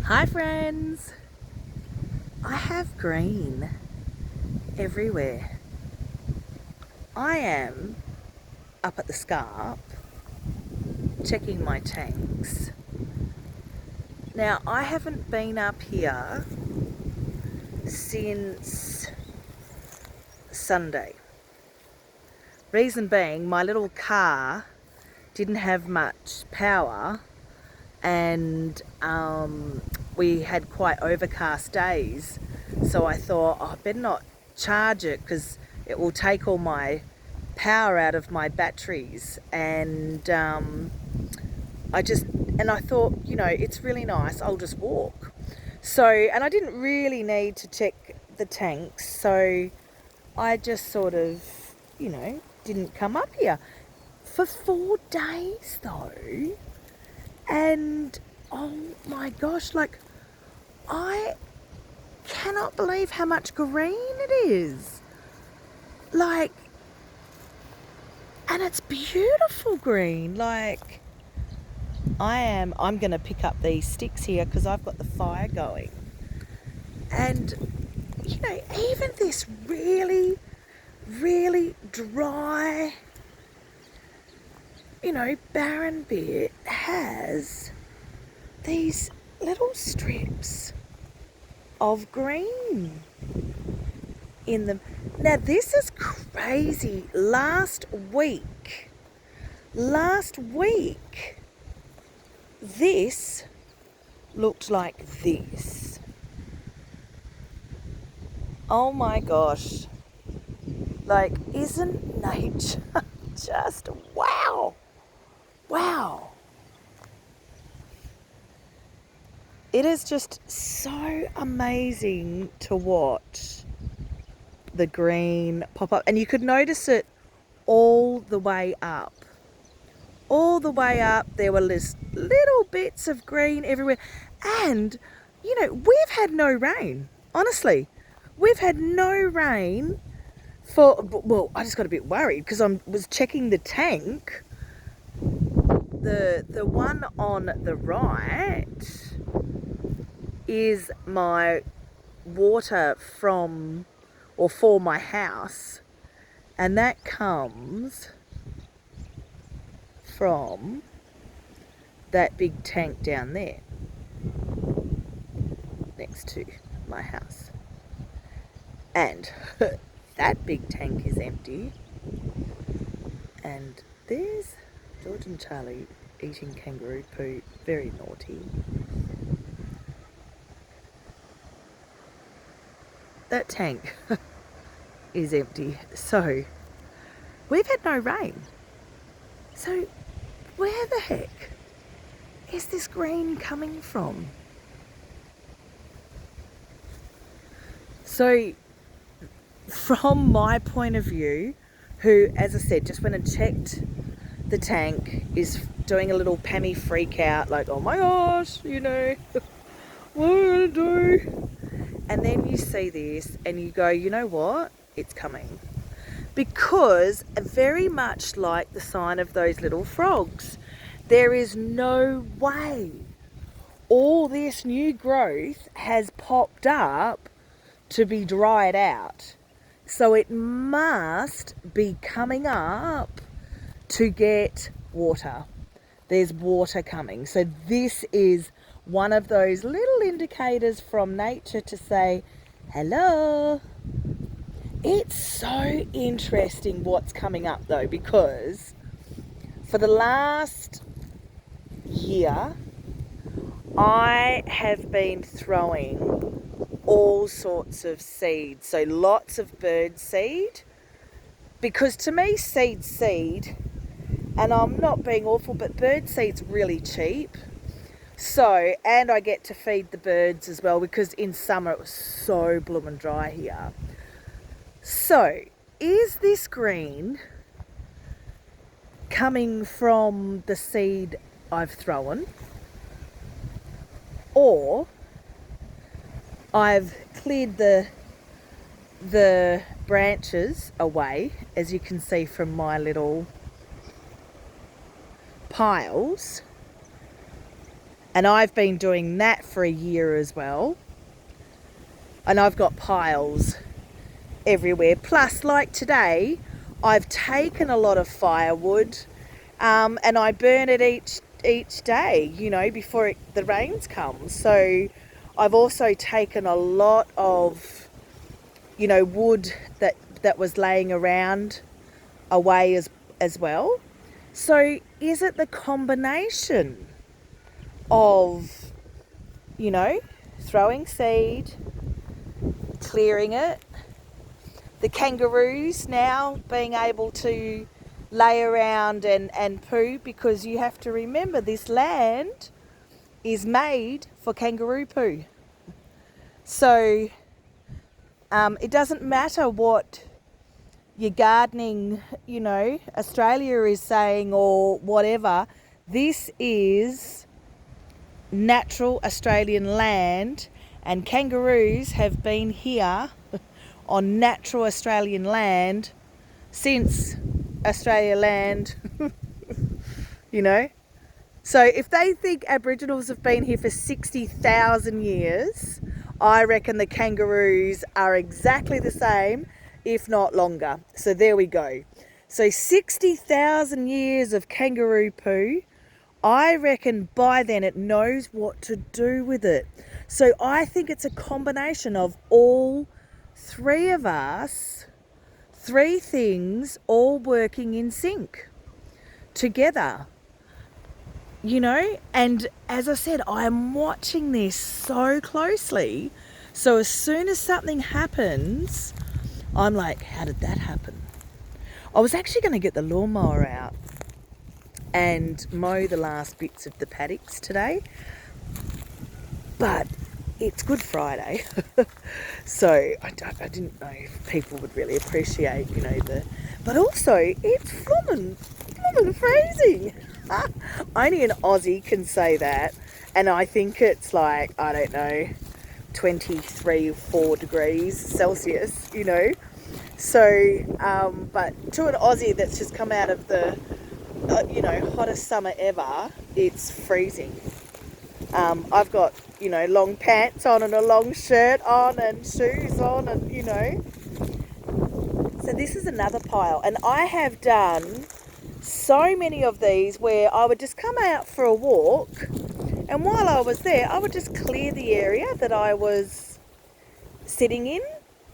Hi friends! I have green everywhere. I am up at the scarp checking my tanks. Now I haven't been up here since Sunday. Reason being, my little car didn't have much power and we had quite overcast days, so I thought, I better not charge it because it will take all my power out of my batteries. And I thought, it's really nice, I'll just walk. So, and I didn't really need to check the tanks, so I just sort of, didn't come up here for 4 days though. And oh my gosh, I cannot believe how much green it is. And it's beautiful green. I'm going to pick up these sticks here because I've got the fire going. And, even this really, really dry, barren bit has these little strips of green in them. Now this is crazy. Last week, this looked like this. Oh my gosh. Isn't nature just wow? Wow. It is just so amazing to watch the green pop up. And you could notice it all the way up. All the way up, there were just little bits of green everywhere. And, we've had no rain. Honestly, we've had no rain well, I just got a bit worried because I was checking the tank. The one on the right is my water for my house, and that comes from that big tank down there next to my house. And that big tank is empty, and there's George and Charlie eating kangaroo poo, very naughty. That tank is empty. So we've had no rain. So where the heck is this green coming from? So from my point of view, who, as I said, just went and checked the tank, is doing a little Pammy freak out, like, oh my gosh, what am I gonna do? And then you see this and you go, you know what? It's coming. Because very much like the sign of those little frogs, there is no way all this new growth has popped up to be dried out. So it must be coming up to get water. There's water coming. So this is one of those little indicators from nature to say, hello. It's so interesting what's coming up though, because for the last year, I have been throwing all sorts of seeds. So lots of bird seed, because to me seed's seed, and I'm not being awful, but bird seed's really cheap. So, and I get to feed the birds as well, because in summer it was so bloomin' dry here. So, is this green coming from the seed I've thrown, or I've cleared the branches away, as you can see from my little piles, And I've been doing that for a year as well. And I've got piles everywhere. Plus, like today, I've taken a lot of firewood and I burn it each day, you know, before the rains come. So I've also taken a lot of, you know, wood that was laying around away as well. So is it the combination of, you know, throwing seed, clearing it, the kangaroos now being able to lay around and poo, because you have to remember this land is made for kangaroo poo. So it doesn't matter what your gardening, you know, Australia is saying or whatever. This is natural Australian land, and kangaroos have been here on natural Australian land since Australia land, you know. So if they think Aboriginals have been here for 60,000 years, I reckon the kangaroos are exactly the same, if not longer. So there we go. So 60,000 years of kangaroo poo. I reckon by then it knows what to do with it. So I think it's a combination of all three of us, three things all working in sync together. You know, and as I said, I'm watching this so closely. So as soon as something happens, I'm like, how did that happen? I was actually going to get the lawnmower out and mow the last bits of the paddocks today, but it's Good Friday. So I didn't know if people would really appreciate, you know, but also it's flumming freezing. Only an Aussie can say that, and I think it's like, I don't know, 23 or 4 degrees Celsius, you know. So, but to an Aussie that's just come out of the, you know, hottest summer ever, it's freezing. I've got, you know, long pants on and a long shirt on and shoes on and, you know. So this is another pile, and I have done so many of these where I would just come out for a walk, and while I was there I would just clear the area that I was sitting in,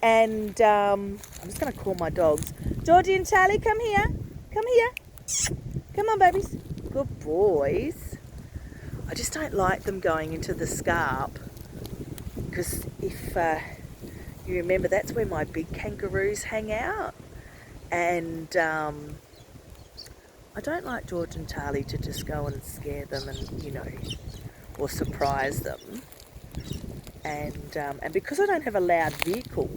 and I'm just going to call my dogs. Georgie and Charlie, come here, come on babies, good boys. I just don't like them going into the scarp, because if you remember, that's where my big kangaroos hang out, and I don't like George and Charlie to just go and scare them and, you know, or surprise them. And because I don't have a loud vehicle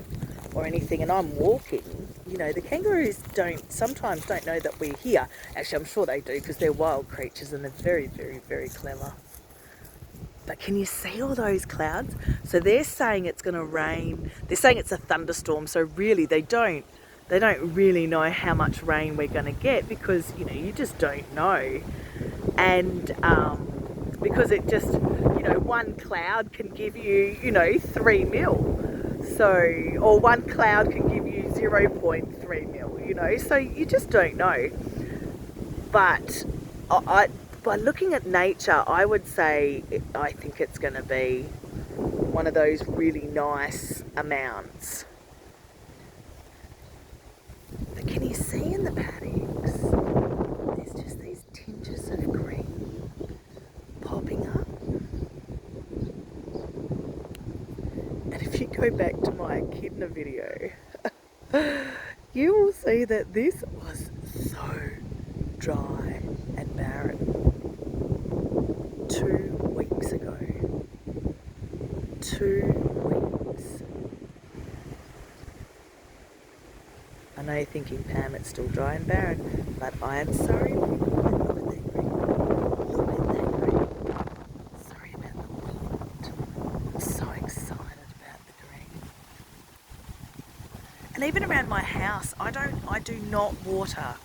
or anything and I'm walking, you know, the kangaroos sometimes don't know that we're here. Actually, I'm sure they do, because they're wild creatures and they're very, very, very clever. But can you see all those clouds? So they're saying it's going to rain. They're saying it's a thunderstorm. So really, they don't really know how much rain we're going to get, because, you know, you just don't know. And because it just, you know, one cloud can give you, you know, 3 mil. So, or one cloud can give you 0.3 mil, you know, so you just don't know. But by looking at nature, I would say I think it's going to be one of those really nice amounts. But can you see in the paddocks, there's just these tinges of green popping up. And if you go back to my echidna video, you will see that this was so dry and barren 2 weeks ago. 2 weeks. I know you're thinking, Pam, it's still dry and barren, but I am sorry. Look at that green. Look at that green. Sorry about the wind. I'm so excited about the green. And even around my house, I do not water.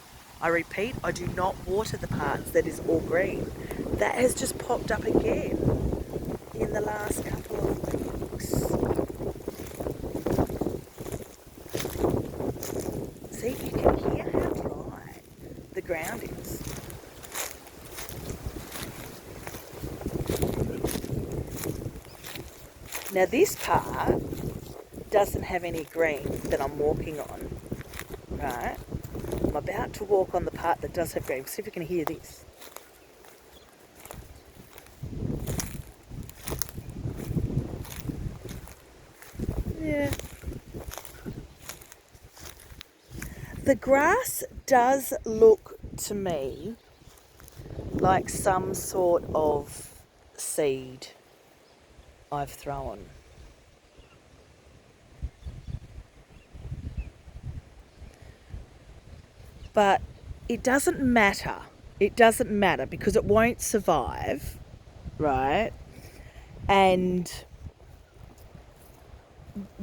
I repeat, I do not water the parts that is all green. that has just popped up again in the last couple of weeks. See, you can hear how dry the ground is. Now this part doesn't have any green that I'm walking on, right? I'm about to walk on the part that does have green. See if you can hear this. Yeah. The grass does look to me like some sort of seed I've thrown. But it doesn't matter. It doesn't matter because it won't survive, right? And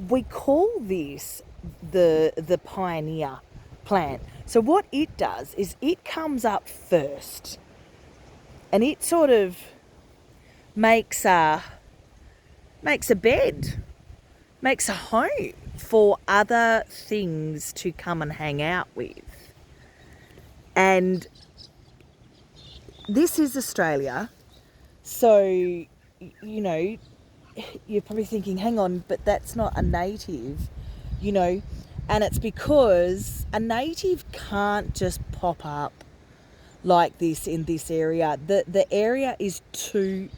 we call this the pioneer plant. So what it does is it comes up first and it sort of makes a bed, makes a home for other things to come and hang out with. And this is Australia, so, you know, you're probably thinking, hang on, but that's not a native, you know, and it's because a native can't just pop up like this in this area. The area is too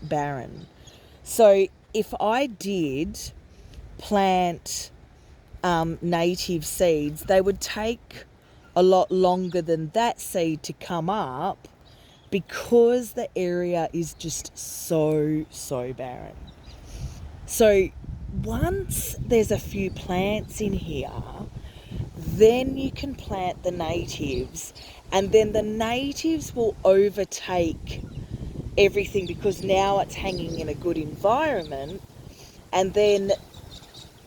barren. So if I did plant native seeds, they would take a lot longer than that seed to come up because the area is just so barren. So once there's a few plants in here, then you can plant the natives, and then the natives will overtake everything because now it's hanging in a good environment, and then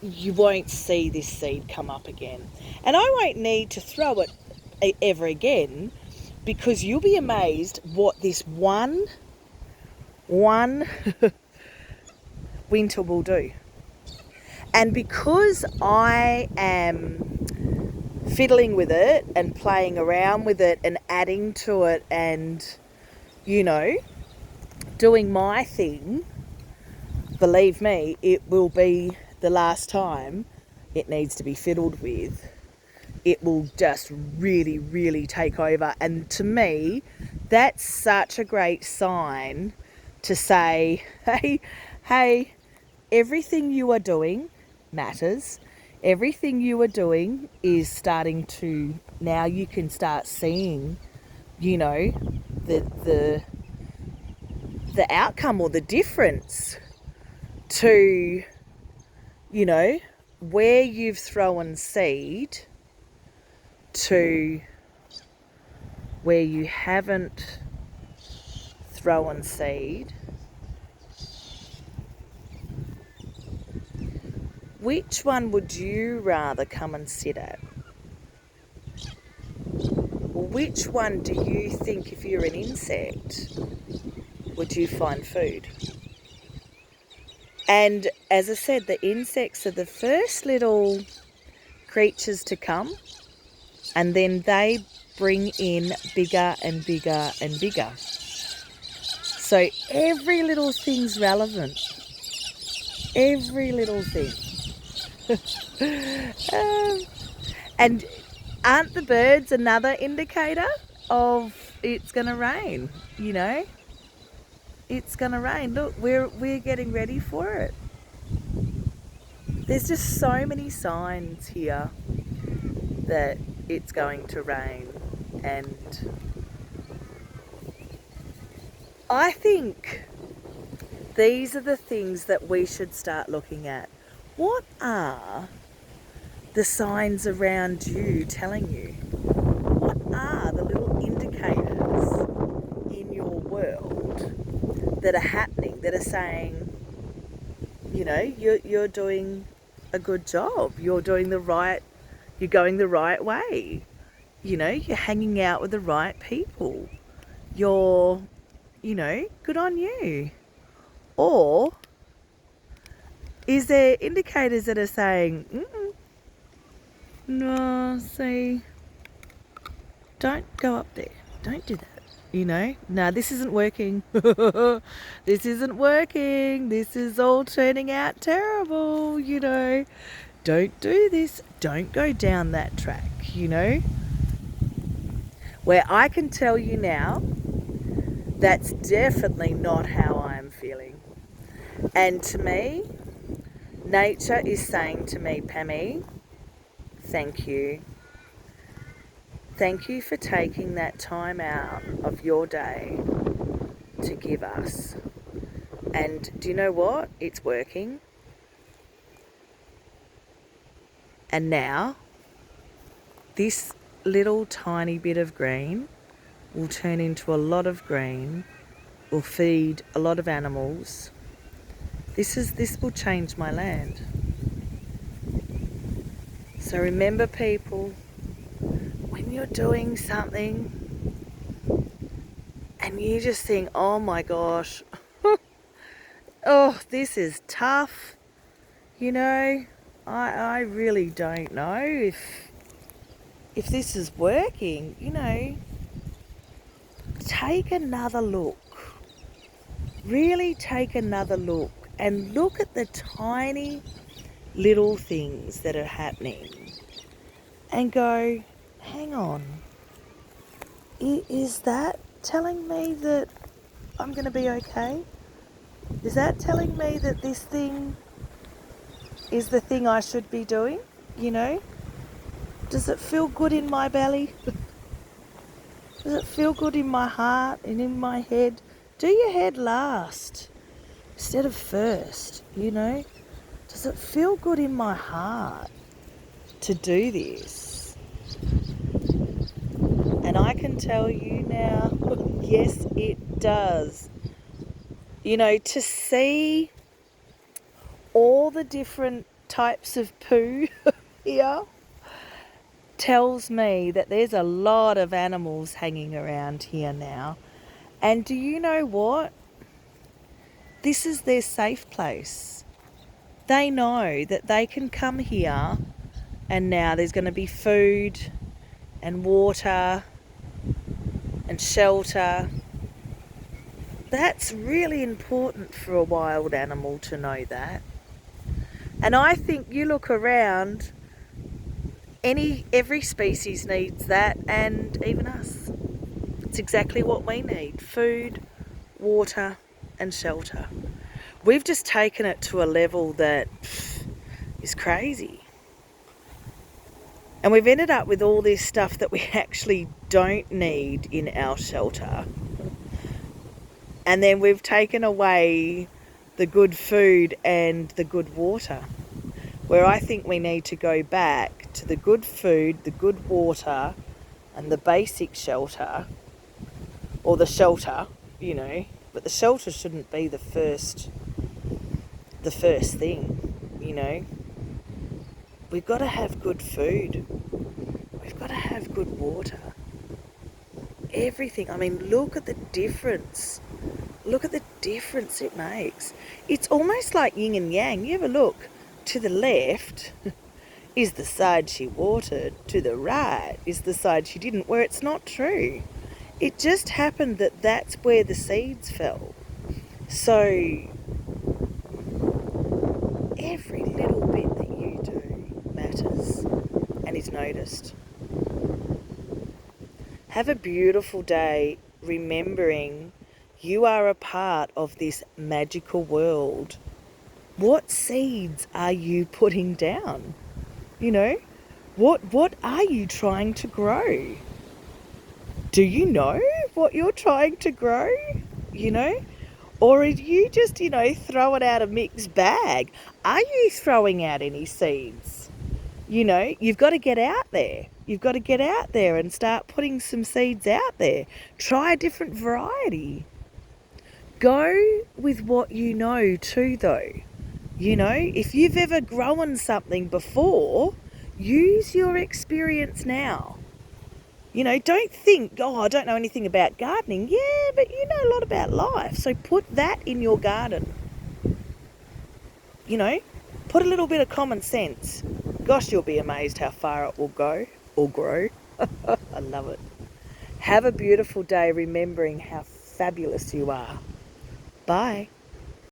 you won't see this seed come up again. And I won't need to throw it ever again because you'll be amazed what this one winter will do. And because I am fiddling with it and playing around with it and adding to it and, you know, doing my thing, believe me, it will be the last time it needs to be fiddled with. It will just really take over. And to me, that's such a great sign to say, hey, everything you are doing matters. Everything you are doing is starting to, now you can start seeing, you know, the outcome or the difference to, you know, where you've thrown seed to where you haven't thrown seed. Which one would you rather come and sit at? Or which one do you think, if you're an insect, would you find food? And as I said, the insects are the first little creatures to come, and then they bring in bigger and bigger and bigger. So every little thing's relevant. Every little thing. And aren't the birds another indicator of it's going to rain, you know? It's going to rain. Look, we're getting ready for it. There's just so many signs here that it's going to rain, and I think these are the things that we should start looking at. What are the signs around you telling you? What are the little indicators in your world that are happening, that are saying, you know, you're doing a good job, you're going the right way, you know, you're hanging out with the right people, you're, good on you. Or is there indicators that are saying, no, see, don't go up there. Don't do that. No, this isn't working. This isn't working. This is all turning out terrible, Don't do this. Don't go down that track, Where I can tell you now, that's definitely not how I'm feeling. And to me, nature is saying to me, Pammy, thank you. Thank you for taking that time out of your day to give us. And do you know what? It's working. And now, this little tiny bit of green will turn into a lot of green, will feed a lot of animals. This will change my land. So remember, people, when you're doing something and you just think, oh my gosh, oh, this is tough, I really don't know if this is working, take another look. Really take another look and look at the tiny little things that are happening and go, hang on, is that telling me that I'm going to be okay? Is that telling me that this thing is the thing I should be doing? Does it feel good in my belly? Does it feel good in my heart and in my head? Do your head last instead of first, Does it feel good in my heart to do this? And I can tell you now, yes, it does. To see all the different types of poo here tells me that there's a lot of animals hanging around here now. And do you know what? This is their safe place. They know that they can come here and now there's going to be food and water and shelter. That's really important for a wild animal to know that. And I think you look around, every species needs that, and even us. It's exactly what we need: food, water and shelter. We've just taken it to a level that is crazy. And we've ended up with all this stuff that we actually don't need in our shelter. And then we've taken away the good food and the good water, where I think we need to go back to the good food, the good water and the basic shelter, or the shelter, but the shelter shouldn't be the first thing, We've got to have good food. We've got to have good water. Everything. Look at the difference. Look at the difference it makes. It's almost like yin and yang. You ever look? To the left is the side she watered. To the right is the side she didn't, where it's not true. It just happened that that's where the seeds fell. So every little bit that you do matters and is noticed. Have a beautiful day, remembering you are a part of this magical world. What seeds are you putting down? What are you trying to grow? Do you know what you're trying to grow? Or are you just, throwing out a mixed bag? Are you throwing out any seeds? You've got to get out there. You've got to get out there and start putting some seeds out there. Try a different variety. Go with what you know too, though. If you've ever grown something before, use your experience now. You know, don't think, oh, I don't know anything about gardening. Yeah, but you know a lot about life. So put that in your garden. You know, put a little bit of common sense. Gosh, you'll be amazed how far it will go or grow. I love it. Have a beautiful day remembering how fabulous you are. Bye.